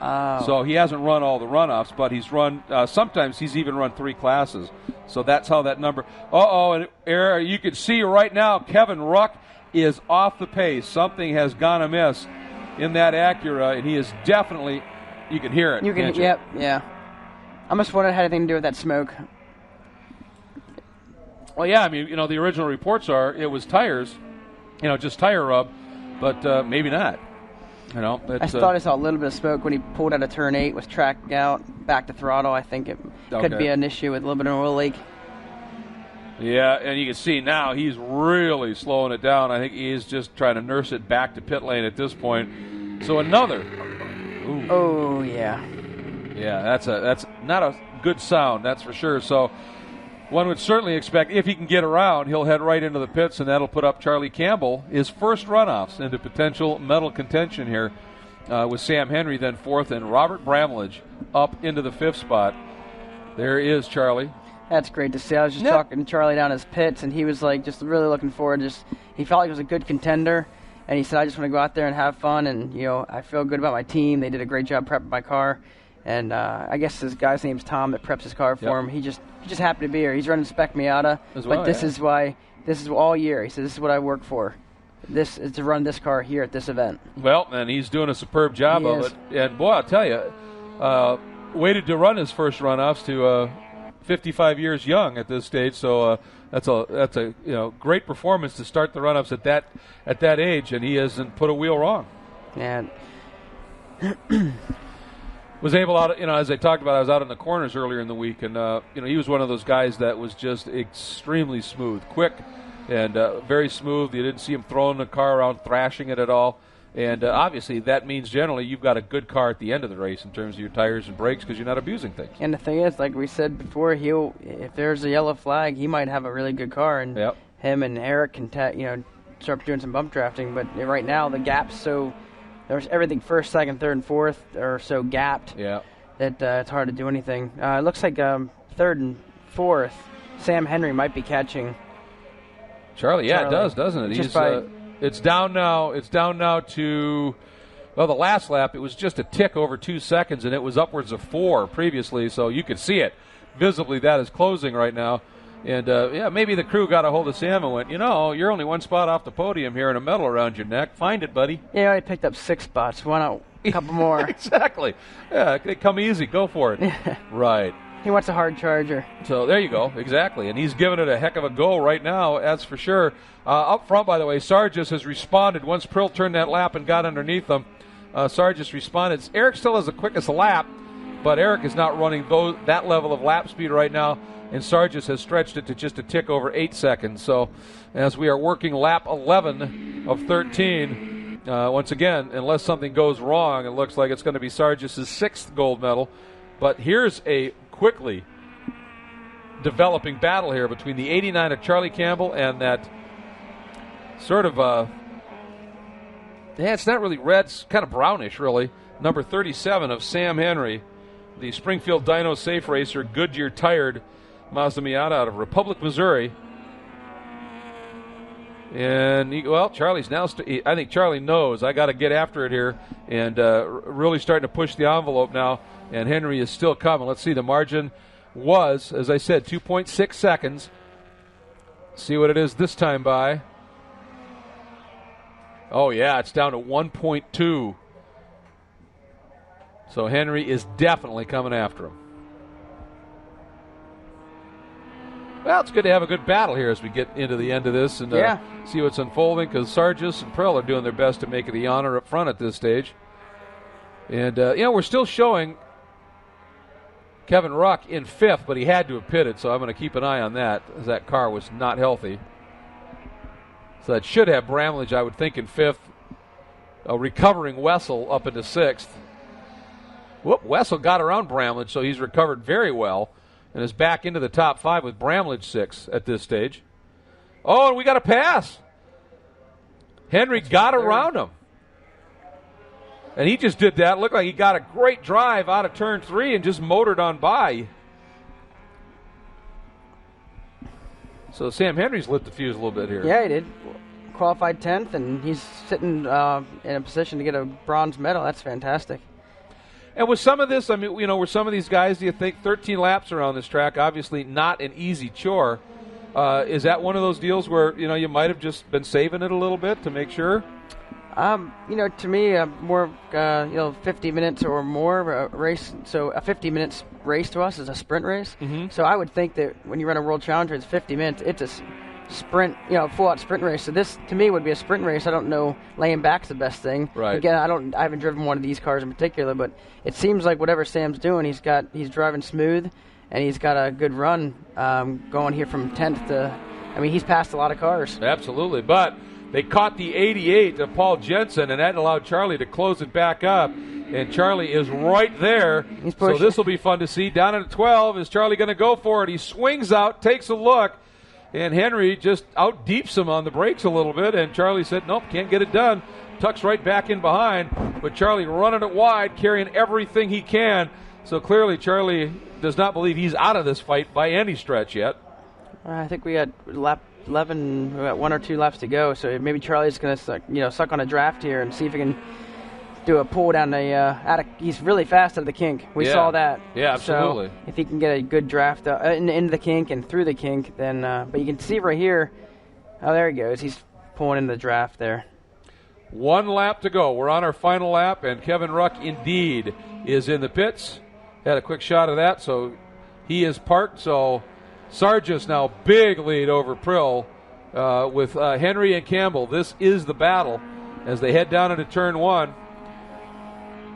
so he hasn't run all the Runoffs, but he's run. Sometimes he's even run 3 classes. So that's how that number. And you can see right now, Kevin Ruck is off the pace. Something has gone amiss in that Acura, and he is definitely. You can hear it. Yep, yeah. I almost wondered it had anything to do with that smoke. Well, yeah, the original reports are it was tires, just tire rub, but maybe not. I thought I saw a little bit of smoke when he pulled out of turn 8, was tracked out, back to throttle. I think it could be an issue with a little bit of an oil leak. Yeah, and you can see now he's really slowing it down. I think he is just trying to nurse it back to pit lane at this point. So another. Ooh. Oh, yeah. Yeah, that's not a good sound, that's for sure. So one would certainly expect, if he can get around, he'll head right into the pits, and that'll put up Charlie Campbell, his first Runoffs, into potential medal contention here with Sam Henry then 4th, and Robert Bramlage up into the 5th spot. There is Charlie. That's great to see. I was just talking to Charlie down his pits, and he was just really looking forward. He felt like he was a good contender, and he said, I just want to go out there and have fun, and I feel good about my team. They did a great job prepping my car. And I guess this guy's name's Tom that preps his car for him. He just happy to be here. He's running Spec Miata, but this is all year. He says, this is what I work for. This is to run this car here at this event. Well, and he's doing a superb job of it. And boy, I'll tell you, waited to run his first Runoffs to 55 years young at this stage. So that's a great performance to start the Runoffs at that age, and he hasn't put a wheel wrong. And was able out, as I talked about, I was out in the corners earlier in the week, and he was one of those guys that was just extremely smooth, quick, and very smooth. You didn't see him throwing the car around, thrashing it at all. And obviously that means generally you've got a good car at the end of the race in terms of your tires and brakes because you're not abusing things. And the thing is, like we said before, if there's a yellow flag, he might have a really good car, and him and Eric can start doing some bump drafting. But right now the gap's so there's everything first, second, third, and fourth are so gapped that it's hard to do anything. It looks like third and fourth, Sam Henry might be catching Charlie. Yeah, it does, doesn't it? It's down now. It's down now to, well, the last lap, it was just a tick over 2 seconds, and it was upwards of 4 previously, so you could see it visibly. That is closing right now. And, maybe the crew got a hold of Sam and went, you're only 1 spot off the podium here and a medal around your neck. Find it, buddy. Yeah, I picked up 6 spots. Why not a couple more? Exactly. Yeah, they come easy. Go for it. Right. He wants a hard charger. So there you go, exactly. And he's giving it a heck of a go right now, that's for sure. Up front, by the way, Sargis has responded. Once Prill turned that lap and got underneath them, Sargis responded. Eric still has the quickest lap, but Eric is not running that level of lap speed right now, and Sargis has stretched it to just a tick over 8 seconds. So as we are working lap 11 of 13, once again, unless something goes wrong, it looks like it's going to be Sargis' 6th gold medal. But here's a quickly developing battle here between the 89 of Charlie Campbell and that sort of, it's not really red, it's kind of brownish, really, number 37 of Sam Henry, the Springfield Dyno Safe Racer, Goodyear tired Mazda Miata out of Republic, Missouri. And, Charlie's now, I think Charlie knows I got to get after it here and really starting to push the envelope now. And Henry is still coming. Let's see, the margin was, as I said, 2.6 seconds. See what it is this time by. Oh, yeah, it's down to 1.2. So Henry is definitely coming after him. Well, it's good to have a good battle here as we get into the end of this and see what's unfolding, because Sargis and Prill are doing their best to make it the honor up front at this stage. And, we're still showing Kevin Ruck in 5th, but he had to have pitted, so I'm going to keep an eye on that, as that car was not healthy. So that should have Bramlage, I would think, in 5th. A recovering Wessel up into 6th. Wessel got around Bramlage, so he's recovered very well and is back into the top 5 with Bramlage 6 at this stage. Oh, and we got a pass. Henry got around him. And he just did that. Looked like he got a great drive out of turn 3 and just motored on by. So Sam Henry's lit the fuse a little bit here. Yeah, he did. Qualified 10th, and he's sitting in a position to get a bronze medal. That's fantastic. And with some of this, with some of these guys, do you think 13 laps around this track, obviously not an easy chore. Is that one of those deals where, you might have just been saving it a little bit to make sure? To me, more, 50 minutes or more race. So a 50 minutes race to us is a sprint race. Mm-hmm. So I would think that when you run a World Challenger, it's 50 minutes. It's a sprint, full-out sprint race. So this, to me, would be a sprint race. I don't know, laying back's the best thing. Right. Again, I haven't driven one of these cars in particular, but it seems like whatever Sam's doing, he's driving smooth, and he's got a good run going here from 10th to. He's passed a lot of cars. Absolutely, but they caught the 88 of Paul Jensen, and that allowed Charlie to close it back up. And Charlie is right there. So this will be fun to see. Down at 12, is Charlie going to go for it? He swings out, takes a look, and Henry just out-deeps him on the brakes a little bit. And Charlie said, nope, can't get it done. Tucks right back in behind. But Charlie running it wide, carrying everything he can. So clearly Charlie does not believe he's out of this fight by any stretch yet. I think we got lap 11, we got 1 or 2 laps to go, so maybe Charlie's going to suck on a draft here and see if he can do a pull down he's really fast out of the kink. We saw that. Yeah, absolutely. So if he can get a good draft into the kink and through the kink, then but you can see right here, there he goes. He's pulling into the draft there. 1 lap to go. We're on our final lap, and Kevin Ruck indeed is in the pits. Had a quick shot of that, so he is parked, so Sargis now big lead over Prill with Henry and Campbell. This is the battle as they head down into turn 1.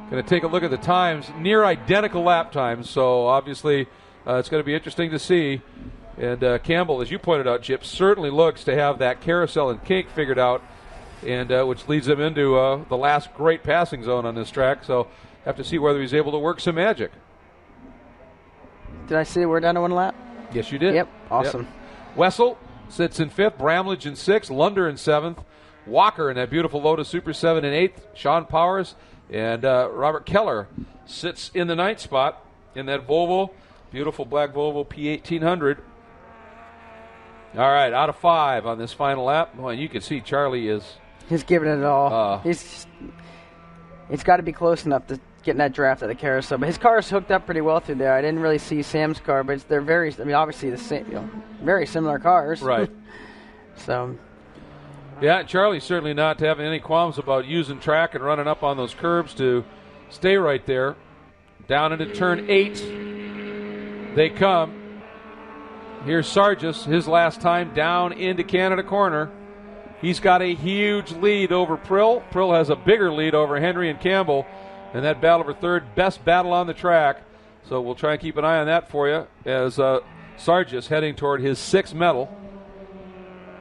Going to take a look at the times, near identical lap times, so obviously it's going to be interesting to see And Campbell, as you pointed out, Chip, certainly looks to have that carousel and kink figured out, and which leads him into the last great passing zone on this track. So have to see whether he's able to work some magic. Did I say we're down to one lap? Yes, you did. Yep, awesome. Yep. Wessel sits in 5th, Bramlage in 6th, Lunder in 7th, Walker in that beautiful Lotus Super 7 in 8th, Sean Powers, and Robert Keller sits in the 9th spot in that Volvo, beautiful black Volvo P1800. All right, out of 5 on this final lap. Well, you can see Charlie is... He's giving it all. It's got to be close enough to getting that draft at the carousel. But his car is hooked up pretty well through there. I didn't really see Sam's car, but they're very, obviously the same, very similar cars. Right. So. Yeah, Charlie's certainly not having any qualms about using track and running up on those curbs to stay right there. Down into turn 8 they come. Here's Sargis, his last time down into Canada Corner. He's got a huge lead over Prill. Prill has a bigger lead over Henry and Campbell. And that battle for third, best battle on the track. So we'll try and keep an eye on that for you as Sargis heading toward his 6th medal.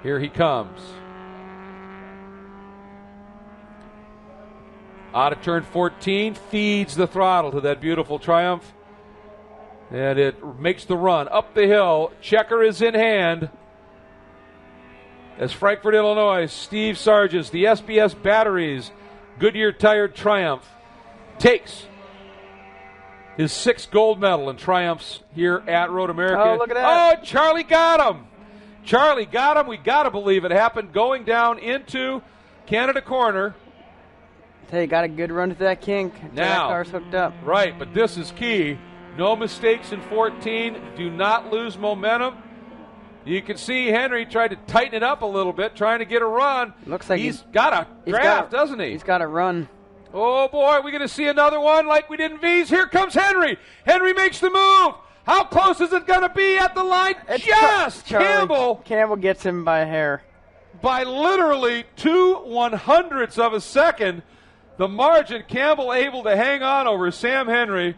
Here he comes. Out of turn 14, feeds the throttle to that beautiful Triumph. And it makes the run up the hill. Checker is in hand. As Frankfort, Illinois, Steve Sargis, the SBS Batteries, Goodyear Tired Triumph, takes his 6th gold medal in Triumphs here at Road America. Oh, look at that. Oh, Charlie got him. Charlie got him. We got to believe it happened going down into Canada Corner. Hey, got a good run to that kink. Now, that car's hooked up. Right, but this is key. No mistakes in 14. Do not lose momentum. You can see Henry tried to tighten it up a little bit, trying to get a run. Looks like he's got a draft, doesn't he? He's got a run. Oh, boy, we're going to see another one like we did in V's. Here comes Henry. Henry makes the move. How close is it going to be at the line? It's just Campbell. Campbell gets him by a hair. By literally 2/100ths of a second. The margin, Campbell able to hang on over Sam Henry.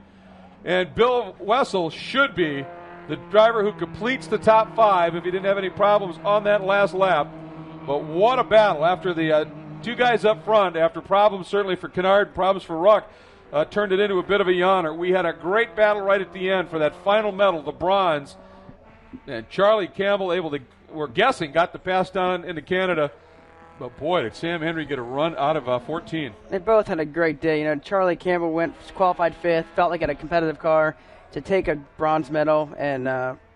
And Bill Wessel should be the driver who completes the top 5 if he didn't have any problems on that last lap. But what a battle after the two guys up front, after problems certainly for Kennard, problems for Ruck, turned it into a bit of a yawner. We had a great battle right at the end for that final medal, the bronze. And Charlie Campbell able to, we're guessing, got the pass down into Canada. But boy, did Sam Henry get a run out of 14. They both had a great day. You know, Charlie Campbell qualified 5th, felt like he had a competitive car to take a bronze medal, and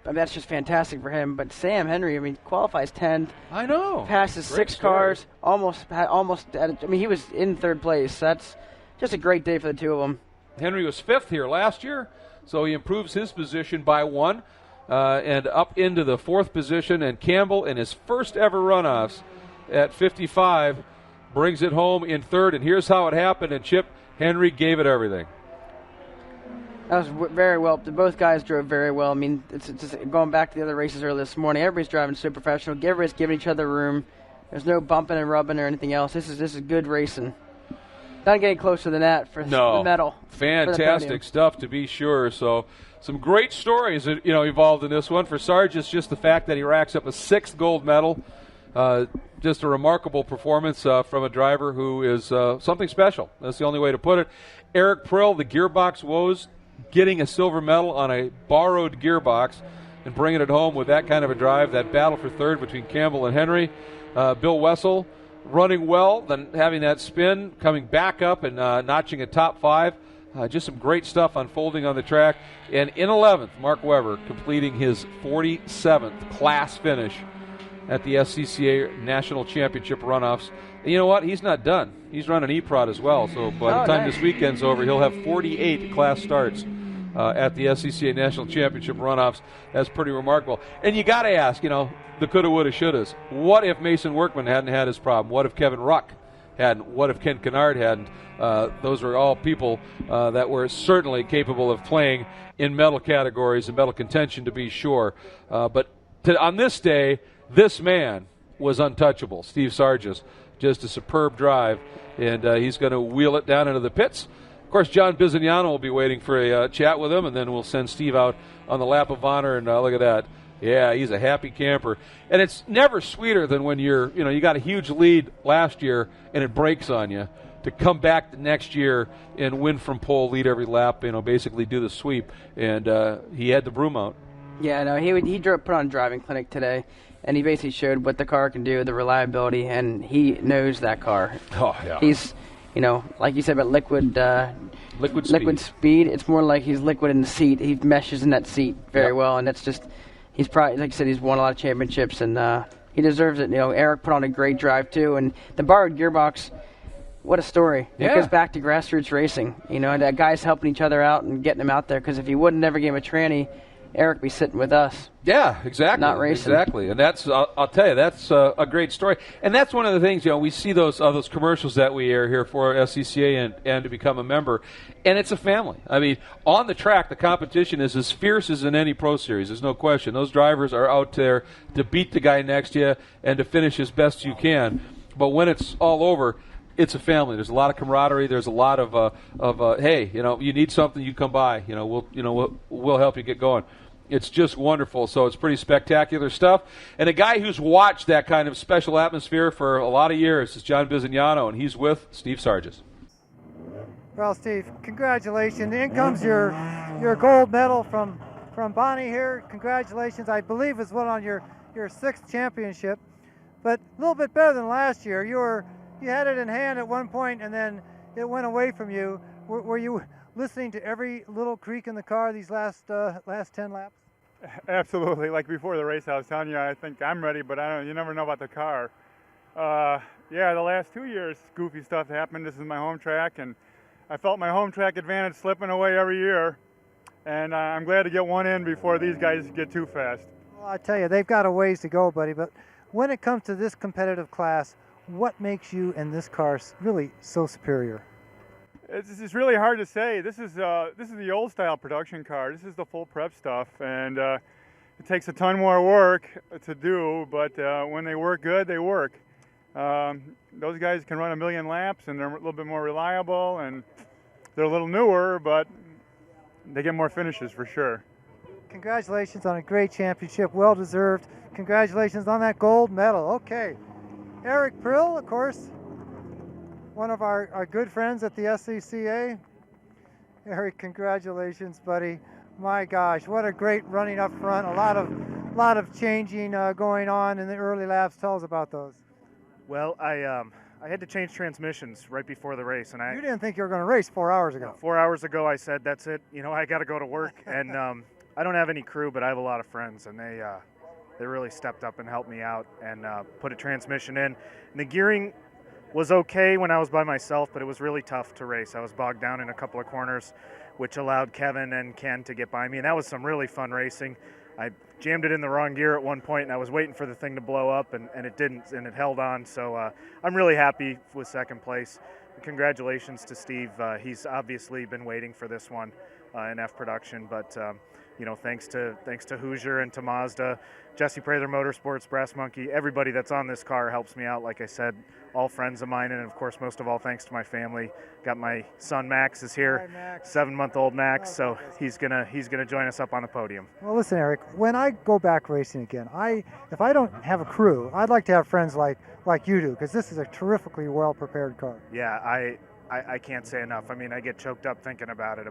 that's just fantastic for him. But Sam Henry, qualifies 10th. I know. Passes great 6 story. cars, he was in 3rd place. That's just a great day for the two of them. Henry was 5th here last year, so he improves his position by 1 and up into the 4th position. And Campbell, in his first ever runoffs at 55, brings it home in 3rd. And here's how it happened. And Chip, Henry gave it everything. That was very well. Both guys drove very well. I mean, it's just going back to the other races earlier this morning. Everybody's driving super professional. Everybody's giving each other room. There's no bumping and rubbing or anything else. This is good racing. Not getting closer than that for the medal. Fantastic stuff, to be sure. So some great stories evolved in this one. For Sargis, just the fact that he racks up a 6th gold medal. Just a remarkable performance from a driver who is something special. That's the only way to put it. Eric Prill, the gearbox woes, getting a silver medal on a borrowed gearbox and bringing it home with that kind of a drive. That battle for 3rd between Campbell and Henry. Bill Wessel running well, then having that spin, coming back up and notching a top 5. Just some great stuff unfolding on the track. And in 11th, Mark Webber completing his 47th class finish at the SCCA National Championship Runoffs. And you know what? He's not done. He's running E-Prod as well. So by the time this weekend's over, he'll have 48 class starts at the SCCA National Championship Runoffs. That's pretty remarkable. And you got to ask, the coulda, woulda, shouldas. What if Mason Workman hadn't had his problem? What if Kevin Ruck hadn't? What if Ken Kennard hadn't? Those are all people that were certainly capable of playing in medal categories and medal contention, to be sure. But on this day, this man was untouchable. Steve Sargis, just a superb drive, and he's going to wheel it down into the pits. Of course, John Bizignano will be waiting for a chat with him, and then we'll send Steve out on the lap of honor. And look at that. Yeah, he's a happy camper. And it's never sweeter than when you got a huge lead last year and it breaks on you, to come back the next year and win from pole, lead every lap, basically do the sweep. And he had the broom out. Yeah, no, he put on a driving clinic today, and he basically showed what the car can do, the reliability, and he knows that car. Oh, yeah. He's, like you said about liquid speed, it's more like he's liquid in the seat. He meshes in that seat very well, and that's just, he's probably, like you said, he's won a lot of championships, and he deserves it. Eric put on a great drive, too, and the borrowed gearbox, what a story. Yeah. It goes back to grassroots racing, and that guys helping each other out and getting them out there, because if he wouldn't never gave him a tranny, Eric be sitting with us. Yeah, exactly. Not racing. Exactly. And that's, I'll tell you, that's a great story. And that's one of the things, we see those commercials that we air here for SCCA and to become a member. And it's a family. I mean, on the track, the competition is as fierce as in any Pro Series. There's no question. Those drivers are out there to beat the guy next to you and to finish as best you can. But when it's all over, it's a family. There's a lot of camaraderie. There's a lot of hey, you need something, you come by. We'll help you get going. It's just wonderful. So it's pretty spectacular stuff. And a guy who's watched that kind of special atmosphere for a lot of years is John Bizignano, and he's with Steve Sargis. Well, Steve, congratulations. In comes your gold medal from Bonnie here. Congratulations. I believe it's one on your sixth championship, but a little bit better than last year. You had it in hand at one point, and then it went away from you. Were you listening to every little creak in the car these last 10 laps? Absolutely. Like before the race, I was telling you, I think I'm ready, but you never know about the car. Yeah, the last 2 years, goofy stuff happened. This is my home track, and I felt my home track advantage slipping away every year. And I'm glad to get one in before these guys get too fast. Well, I tell you, they've got a ways to go, buddy. But when it comes to this competitive class, what makes you and this car really so superior? It's really hard to say. This is the old style production car. This is the full prep stuff, and it takes a ton more work to do. But when they work good, they work. Those guys can run 1,000,000 laps, and they're a little bit more reliable, and they're a little newer, but they get more finishes for sure. Congratulations on a great championship, well deserved. Congratulations on that gold medal. Okay, Eric Prill, of course, one of our good friends at the SCCA. Eric, congratulations, buddy. My gosh, what a great running up front. A lot of changing going on in the early laps. Tell us about those. Well, I had to change transmissions right before the race, and You didn't think you were going to race 4 hours ago. 4 hours ago, I said, that's it. I got to go to work, and I don't have any crew, but I have a lot of friends, and they really stepped up and helped me out and put a transmission in. And the gearing was okay when I was by myself, but it was really tough to race. I was bogged down in a couple of corners, which allowed Kevin and Ken to get by me, and that was some really fun racing. I jammed it in the wrong gear at one point, and I was waiting for the thing to blow up, and it didn't, and it held on. So I'm really happy with second place. Congratulations to Steve. He's obviously been waiting for this one in F production, but thanks to Hoosier and to Mazda, Jesse Prather Motorsports, Brass Monkey, everybody that's on this car helps me out. Like I said, all friends of mine, and of course, most of all, thanks to my family. Got my son Max is here, Hi, Max. 7-month-old Max, so he's gonna join us up on the podium. Well, listen, Eric, when I go back racing again, if I don't have a crew, I'd like to have friends like you do, because this is a terrifically well-prepared car. Yeah, I can't say enough. I mean, I get choked up thinking about it,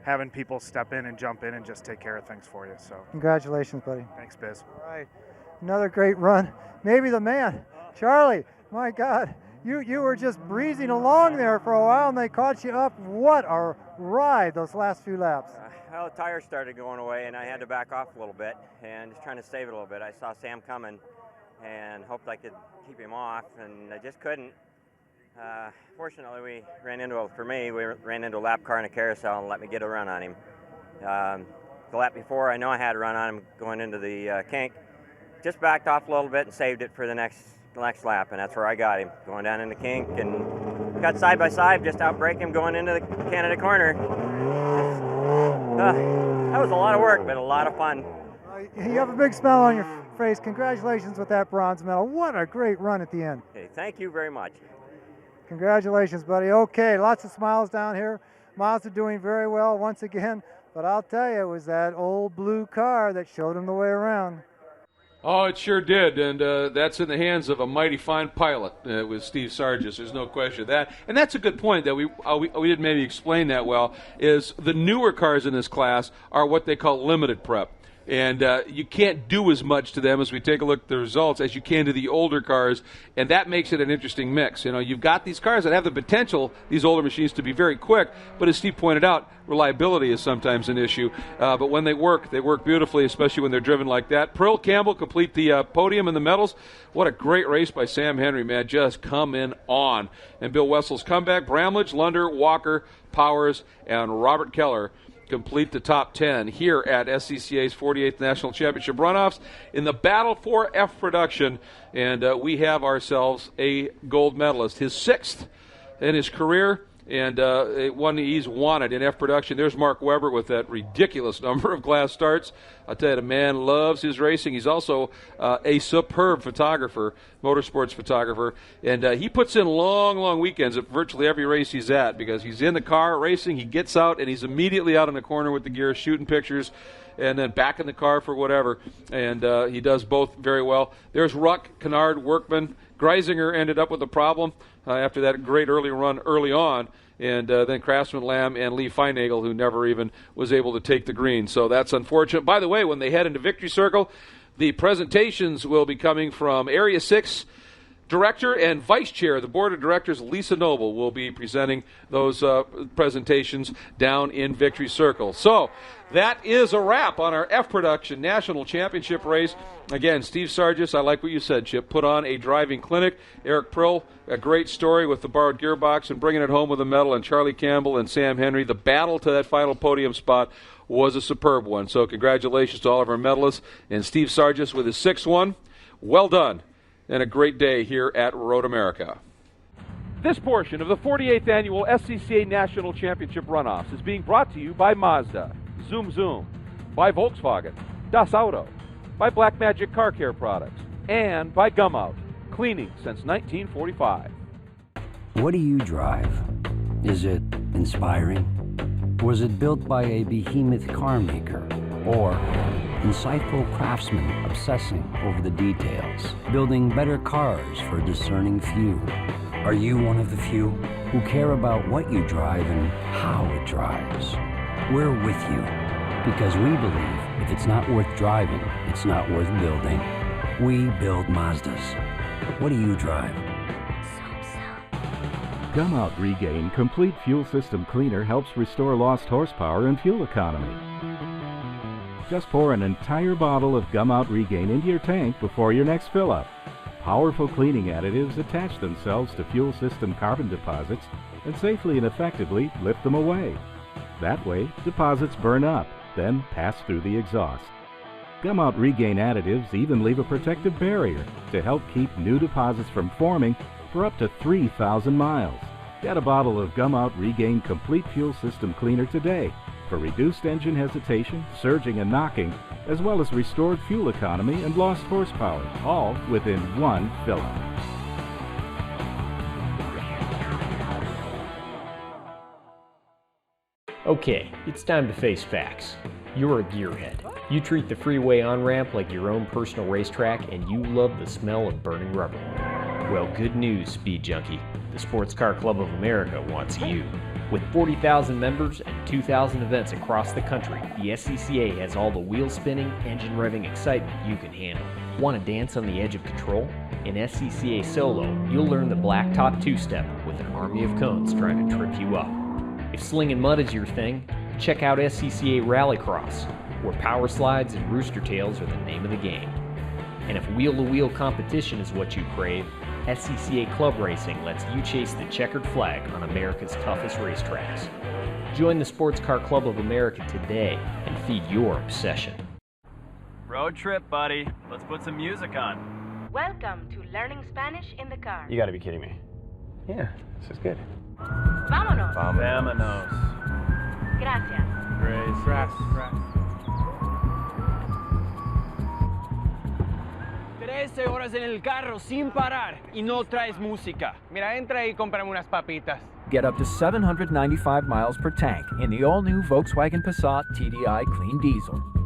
having people step in and jump in and just take care of things for you. So Congratulations, buddy. Thanks, Biz. All right, another great run. Maybe the man, Charlie. My God, you were just breezing along there for a while, and they caught you up. What a ride those last few laps. Well, the tires started going away, and I had to back off a little bit, and just trying to save it a little bit. I saw Sam coming, and hoped I could keep him off, and I just couldn't. Fortunately, we ran into a lap car in a carousel and let me get a run on him. The lap before, I know I had a run on him going into the kink. Just backed off a little bit and saved it for the next lap, and that's where I got him, going down in the kink, and got side by side, just outbrake him going into the Canada corner. That was a lot of work, but a lot of fun. You have a big smile on your face. Congratulations with that bronze medal. What a great run at the end. Okay, thank you very much. Congratulations, buddy. Okay, lots of smiles down here. Mazda doing very well once again. But I'll tell you, it was that old blue car that showed him the way around. Oh, it sure did, and that's in the hands of a mighty fine pilot with Steve Sargis. There's no question of that. And that's a good point that we didn't maybe explain that well, is the newer cars in this class are what they call limited prep. And you can't do as much to them as we take a look at the results as you can to the older cars, and that makes it an interesting mix. You know, you've got these cars that have the potential, these older machines, to be very quick, but as Steve pointed out, reliability is sometimes an issue. But when they work beautifully, especially when they're driven like that. Pearl Campbell complete the podium and the medals. What a great race by Sam Henry, man, just coming on. And Bill Wessel's comeback, Bramlage, Lunder, Walker, Powers, and Robert Keller complete the top 10 here at SCCA's 48th National Championship Runoffs in the battle for F production, and we have ourselves a gold medalist, his 6th in his career, and one he's wanted in F production. There's Mark Webber with that ridiculous number of glass starts. I'll tell you, the man loves his racing. He's also a superb photographer, motorsports photographer, and he puts in long weekends at virtually every race he's at, because he's in the car racing, he gets out, and he's immediately out in the corner with the gear shooting pictures, and then back in the car for whatever, and he does both very well. There's Ruck, Kennard, Workman. Greisinger ended up with a problem after that great early run early on, and then Craftsman, Lamb, and Lee Feinagel, who never even was able to take the green. So that's unfortunate. By the way, when they head into Victory Circle, the presentations will be coming from Area 6 Director and Vice Chair of the Board of Directors, Lisa Noble, will be presenting those presentations down in Victory Circle. So that is a wrap on our F Production National Championship race. Again, Steve Sargis, I like what you said, Chip, put on a driving clinic. Eric Prill, a great story with the borrowed gearbox and bringing it home with a medal, and Charlie Campbell and Sam Henry. The battle to that final podium spot was a superb one. So congratulations to all of our medalists. And Steve Sargis with his 6th one. Well done. And a great day here at Road America. This portion of the 48th Annual SCCA National Championship Runoffs is being brought to you by Mazda, Zoom Zoom, by Volkswagen, Das Auto, by Blackmagic Car Care Products, and by Gumout, cleaning since 1945. What do you drive? Is it inspiring? Was it built by a behemoth car maker? Or insightful craftsmen obsessing over the details, building better cars for a discerning few? Are you one of the few who care about what you drive and how it drives? We're with you, because we believe if it's not worth driving, it's not worth building. We build Mazdas. What do you drive? Gumout Regain Complete Fuel System Cleaner helps restore lost horsepower and fuel economy. Just pour an entire bottle of Gumout Regain into your tank before your next fill-up. Powerful cleaning additives attach themselves to fuel system carbon deposits and safely and effectively lift them away. That way, deposits burn up, then pass through the exhaust. Gumout Regain additives even leave a protective barrier to help keep new deposits from forming for up to 3,000 miles. Get a bottle of Gumout Regain Complete Fuel System Cleaner today for reduced engine hesitation, surging and knocking, as well as restored fuel economy and lost horsepower, all within one fill-up. Okay, it's time to face facts. You're a gearhead. You treat the freeway on-ramp like your own personal racetrack, and you love the smell of burning rubber. Well, good news, Speed Junkie. The Sports Car Club of America wants you. With 40,000 members and 2,000 events across the country, the SCCA has all the wheel-spinning, engine-revving excitement you can handle. Want to dance on the edge of control? In SCCA Solo, you'll learn the blacktop two-step with an army of cones trying to trip you up. If slinging mud is your thing, check out SCCA Rallycross, where power slides and rooster tails are the name of the game. And if wheel-to-wheel competition is what you crave, SCCA Club Racing lets you chase the checkered flag on America's toughest racetracks. Join the Sports Car Club of America today and feed your obsession. Road trip, buddy. Let's put some music on. Welcome to Learning Spanish in the Car. You gotta be kidding me. Yeah, this is good. Vámonos. Vámonos. Gracias. Gracias. 13 horas en el carro sin parar y no traes música. Mira, entra y cómprame unas papitas. Get up to 795 miles per tank in the all-new Volkswagen Passat TDI Clean Diesel.